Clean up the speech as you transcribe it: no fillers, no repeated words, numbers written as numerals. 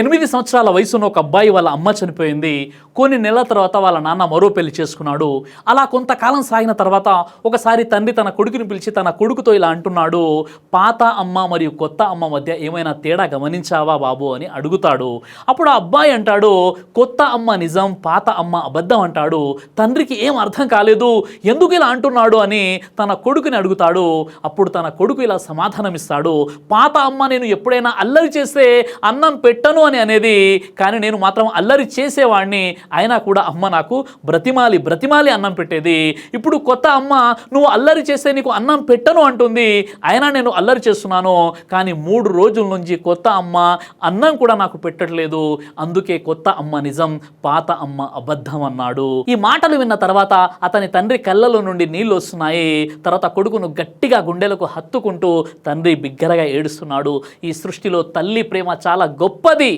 8 సంవత్సరాల వయసున్న ఒక అబ్బాయి వాళ్ళ అమ్మ చనిపోయింది. కొన్ని నెలల తర్వాత వాళ్ళ నాన్న మరో పెళ్లి చేసుకున్నాడు. అలా కొంతకాలం సాగిన తర్వాత ఒకసారి తండ్రి తన కొడుకుని పిలిచి తన కొడుకుతో ఇలా అంటున్నాడు, పాత అమ్మ మరియు కొత్త అమ్మ మధ్య ఏమైనా తేడా గమనించావా బాబు అని అడుగుతాడు. అప్పుడు ఆ అబ్బాయి అంటాడు, కొత్త అమ్మ నిజం, పాత అమ్మ అబద్ధం అంటాడు. తండ్రికి ఏం అర్థం కాలేదు, ఎందుకు ఇలా అంటున్నాడు అని తన కొడుకుని అడుగుతాడు. అప్పుడు తన కొడుకు ఇలా సమాధానమిస్తాడు, పాత అమ్మ నేను ఎప్పుడైనా అల్లరి చేస్తే అన్నం పెట్టను అని అనేది, కానీ నేను మాత్రం అల్లరి చేసేవాడిని, అయినా కూడా అమ్మ నాకు బ్రతిమాలి అన్నం పెట్టేది. ఇప్పుడు కొత్త అమ్మ నువ్వు అల్లరి చేస్తే నీకు అన్నం పెట్టను అంటుంది, అయినా నేను అల్లరి చేస్తున్నాను, కానీ 3 రోజుల నుంచి కొత్త అమ్మ అన్నం కూడా నాకు పెట్టట్లేదు, అందుకే కొత్త అమ్మ నిజం, పాత అమ్మ అబద్ధం అన్నాడు. ఈ మాటలు విన్న తర్వాత అతని తండ్రి కళ్ళలో నుండి నీళ్లు వస్తున్నాయి. తర్వాత కొడుకును గట్టిగా గుండెలకు హత్తుకుంటూ తండ్రి బిగ్గరగా ఏడుస్తున్నాడు. ఈ సృష్టిలో తల్లి ప్రేమ చాలా గొప్పది.